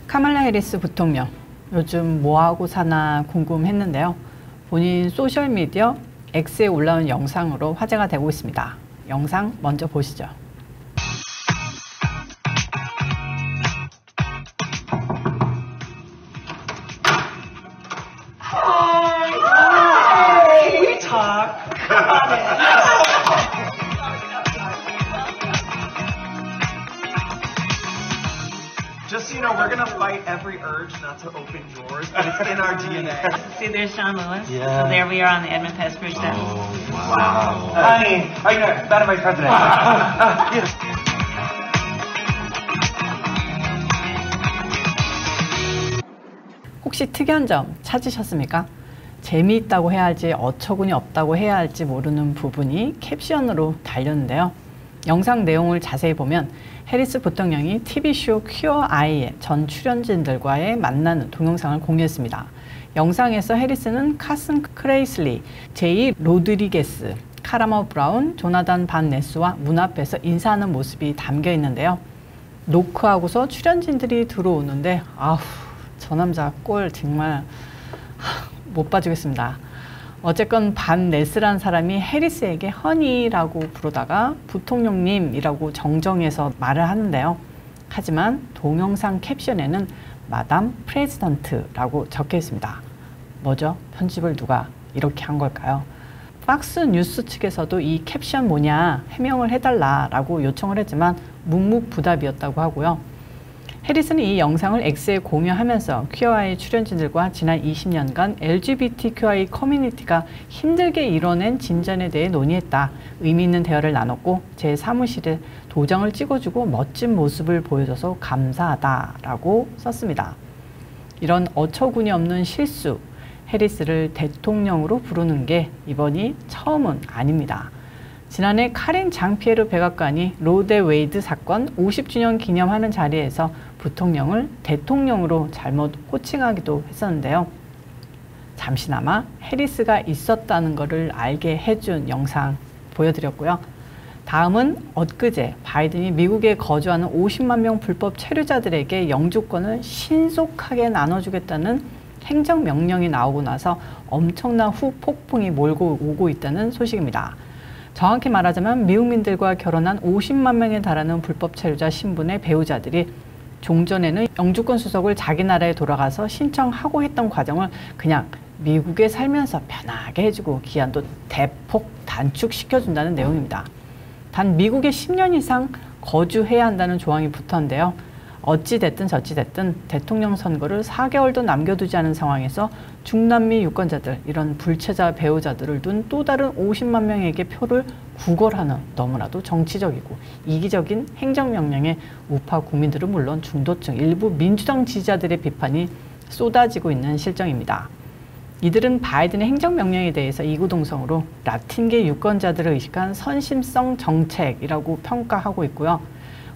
카말라 해리스 부통령 요즘 뭐하고 사나 궁금했는데요. 본인 소셜미디어 X에 올라온 영상으로 화제가 되고 있습니다. 영상 먼저 보시죠. We talk. Just so you know, we're gonna fight every urge not to open drawers, but it's in our DNA. See, there's John Lewis. Yeah. So there we are on the Edmund Pettis Bridge. Wow. Honey, Madam Vice President. Yes. 혹시 특이한 점 찾으셨습니까? 재미있다고 해야 할지 어처구니 없다고 해야 할지 모르는 부분이 캡션으로 달렸는데요. 영상 내용을 자세히 보면 해리스 부통령이 TV쇼 퀴어 아이의 전 출연진들과의 만나는 동영상을 공유했습니다. 영상에서 해리스는 카슨 크레이슬리, 제이 로드리게스, 카라머 브라운, 조나단 반 네스와 문 앞에서 인사하는 모습이 담겨 있는데요. 노크하고서 출연진들이 들어오는데 아우, 저 남자 꼴 정말 못 봐주겠습니다. 어쨌건 반 네스라는 사람이 해리스에게 허니라고 부르다가 부통령님이라고 정정해서 말을 하는데요. 하지만 동영상 캡션에는 마담 프레지던트라고 적혀 있습니다. 뭐죠? 편집을 누가 이렇게 한 걸까요? 박스 뉴스 측에서도 이 캡션 뭐냐 해명을 해달라라고 요청을 했지만 묵묵부답이었다고 하고요. 해리스는 이 영상을 X에 공유하면서 퀴어아이 출연진들과 지난 20년간 LGBTQI 커뮤니티가 힘들게 이뤄낸 진전에 대해 논의했다. 의미 있는 대화를 나눴고 제 사무실에 도장을 찍어주고 멋진 모습을 보여줘서 감사하다라고 썼습니다. 이런 어처구니 없는 실수, 해리스를 대통령으로 부르는 게 이번이 처음은 아닙니다. 지난해 카린 장피에르 백악관이 로데 웨이드 사건 50주년 기념하는 자리에서 부통령을 대통령으로 잘못 호칭하기도 했었는데요. 잠시나마 해리스가 있었다는 것을 알게 해준 영상 보여드렸고요. 다음은 엊그제 바이든이 미국에 거주하는 50만 명 불법 체류자들에게 영주권을 신속하게 나눠주겠다는 행정명령이 나오고 나서 엄청난 후폭풍이 몰고 오고 있다는 소식입니다. 정확히 말하자면 미국민들과 결혼한 50만 명에 달하는 불법 체류자 신분의 배우자들이 종전에는 영주권 수속을 자기 나라에 돌아가서 신청하고 했던 과정을 그냥 미국에 살면서 편하게 해주고 기한도 대폭 단축시켜준다는 내용입니다. 단 미국에 10년 이상 거주해야 한다는 조항이 붙었는데요. 어찌됐든 저찌됐든 대통령 선거를 4개월도 남겨두지 않은 상황에서 중남미 유권자들, 이런 불체자 배우자들을 둔 또 다른 50만 명에게 표를 구걸하는 너무나도 정치적이고 이기적인 행정명령에 우파 국민들은 물론 중도층, 일부 민주당 지지자들의 비판이 쏟아지고 있는 실정입니다. 이들은 바이든의 행정명령에 대해서 이구동성으로 라틴계 유권자들을 의식한 선심성 정책이라고 평가하고 있고요.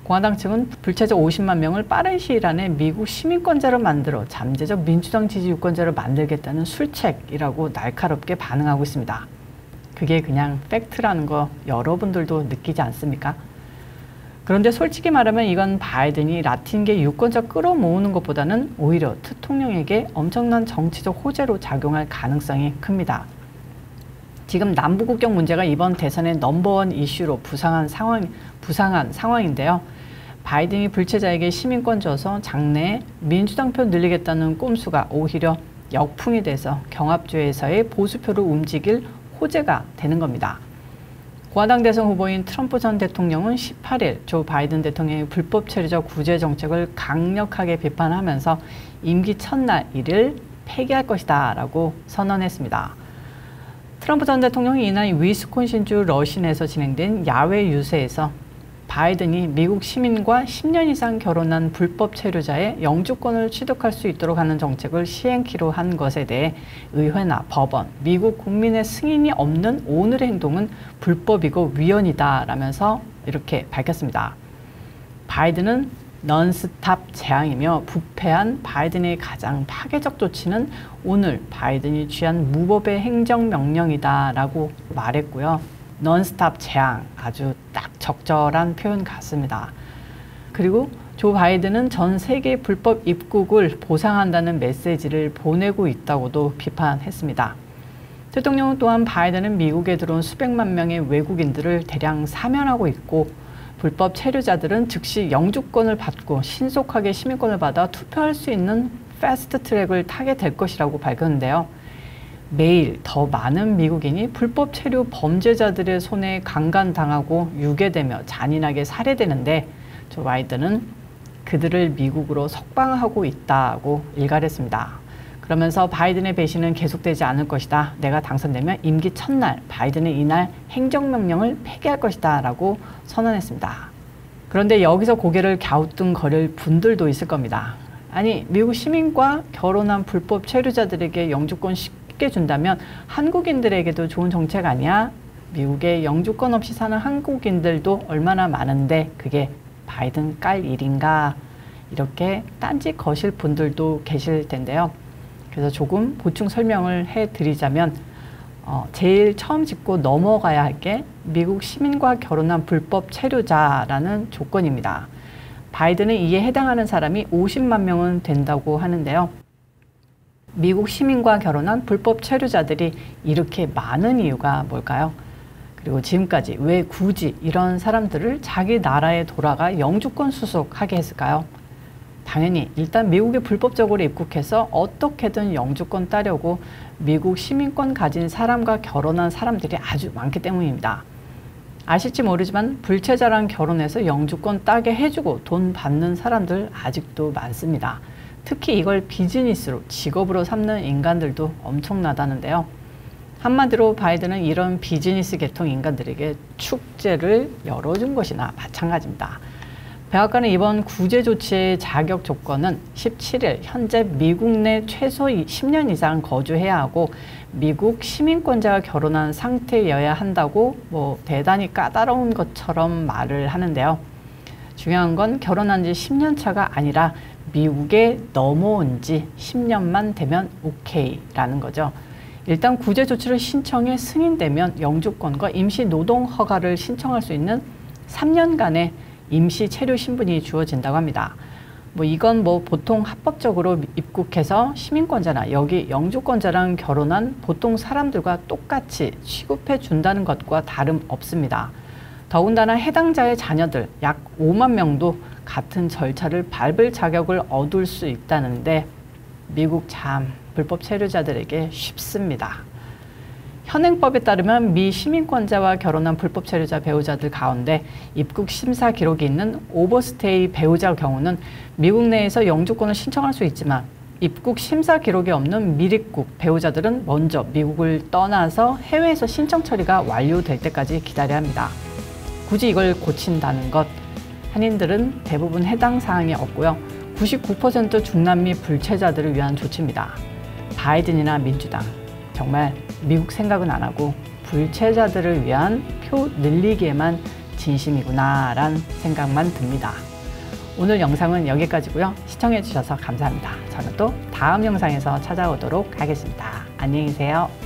공화당 측은 불체자 50만 명을 빠른 시일 안에 미국 시민권자로 만들어 잠재적 민주당 지지 유권자를 만들겠다는 술책이라고 날카롭게 반응하고 있습니다. 그게 그냥 팩트라는 거 여러분들도 느끼지 않습니까? 그런데 솔직히 말하면 이건 바이든이 라틴계 유권자 끌어모으는 것보다는 오히려 대통령에게 엄청난 정치적 호재로 작용할 가능성이 큽니다. 지금 남부국경 문제가 이번 대선의 넘버원 이슈로 부상한 상황인데요. 바이든이 불체자에게 시민권 줘서 장래에 민주당 표 늘리겠다는 꼼수가 오히려 역풍이 돼서 경합주에서의 보수표를 움직일 호재가 되는 겁니다. 공화당 대선 후보인 트럼프 전 대통령은 18일 조 바이든 대통령의 불법 체류자 구제 정책을 강력하게 비판하면서 임기 첫날 이를 폐기할 것이다 라고 선언했습니다. 트럼프 전 대통령이 이날 위스콘신주 러신에서 진행된 야외 유세에서 바이든이 미국 시민과 10년 이상 결혼한 불법 체류자의 영주권을 취득할 수 있도록 하는 정책을 시행키로 한 것에 대해 의회나 법원, 미국 국민의 승인이 없는 오늘의 행동은 불법이고 위헌이다 라면서 이렇게 밝혔습니다. 바이든은 넌스탑 재앙이며 부패한 바이든의 가장 파괴적 조치는 오늘 바이든이 취한 무법의 행정명령이다 라고 말했고요. non-stop 재앙, 아주 딱 적절한 표현 같습니다. 그리고 조 바이든은 전 세계 불법 입국을 보상한다는 메시지를 보내고 있다고도 비판했습니다. 대통령 또한 바이든은 미국에 들어온 수백만 명의 외국인들을 대량 사면하고 있고 불법 체류자들은 즉시 영주권을 받고 신속하게 시민권을 받아 투표할 수 있는 패스트 트랙을 타게 될 것이라고 밝혔는데요. 매일 더 많은 미국인이 불법 체류 범죄자들의 손에 강간당하고 유괴되며 잔인하게 살해되는데 조 바이든은 그들을 미국으로 석방하고 있다고 일갈했습니다. 그러면서 바이든의 배신은 계속되지 않을 것이다. 내가 당선되면 임기 첫날 바이든은 이날 행정명령을 폐기할 것이다 라고 선언했습니다. 그런데 여기서 고개를 갸우뚱거릴 분들도 있을 겁니다. 아니, 미국 시민과 결혼한 불법 체류자들에게 영주권 쉽게 준다면 한국인들에게도 좋은 정책 아니야? 미국에 영주권 없이 사는 한국인들도 얼마나 많은데 그게 바이든 깔 일인가? 이렇게 딴짓 거실 분들도 계실 텐데요. 그래서 조금 보충 설명을 해드리자면 제일 처음 짚고 넘어가야 할 게 미국 시민과 결혼한 불법 체류자라는 조건입니다. 바이든은 이에 해당하는 사람이 50만 명은 된다고 하는데요. 미국 시민과 결혼한 불법 체류자들이 이렇게 많은 이유가 뭘까요? 그리고 지금까지 왜 굳이 이런 사람들을 자기 나라에 돌아가 영주권 수속하게 했을까요? 당연히 일단 미국에 불법적으로 입국해서 어떻게든 영주권 따려고 미국 시민권 가진 사람과 결혼한 사람들이 아주 많기 때문입니다. 아실지 모르지만 불체자랑 결혼해서 영주권 따게 해주고 돈 받는 사람들 아직도 많습니다. 특히 이걸 비즈니스로, 직업으로 삼는 인간들도 엄청나다는데요. 한마디로 바이든은 이런 비즈니스 계통 인간들에게 축제를 열어준 것이나 마찬가지입니다. 백악관은 이번 구제 조치의 자격 조건은 17일 현재 미국 내 최소 10년 이상 거주해야 하고 미국 시민권자와 결혼한 상태여야 한다고 대단히 까다로운 것처럼 말을 하는데요. 중요한 건 결혼한 지 10년 차가 아니라 미국에 넘어온 지 10년만 되면 오케이라는 거죠. 일단 구제 조치를 신청해 승인되면 영주권과 임시 노동 허가를 신청할 수 있는 3년간의 임시 체류 신분이 주어진다고 합니다. 이건 보통 합법적으로 입국해서 시민권자나 여기 영주권자랑 결혼한 보통 사람들과 똑같이 취급해 준다는 것과 다름없습니다. 더군다나 해당자의 자녀들 약 5만 명도 같은 절차를 밟을 자격을 얻을 수 있다는데 미국 참 불법 체류자들에게 쉽습니다. 현행법에 따르면 미 시민권자와 결혼한 불법 체류자 배우자들 가운데 입국 심사 기록이 있는 오버스테이 배우자 경우는 미국 내에서 영주권을 신청할 수 있지만 입국 심사 기록이 없는 미입국 배우자들은 먼저 미국을 떠나서 해외에서 신청 처리가 완료될 때까지 기다려야 합니다. 굳이 이걸 고친다는 것, 한인들은 대부분 해당 사항이 없고요. 99% 중남미 불체자들을 위한 조치입니다. 바이든이나 민주당, 정말 미국 생각은 안 하고 불체자들을 위한 표 늘리기에만 진심이구나 라는 생각만 듭니다. 오늘 영상은 여기까지고요. 시청해 주셔서 감사합니다. 저는 또 다음 영상에서 찾아오도록 하겠습니다. 안녕히 계세요.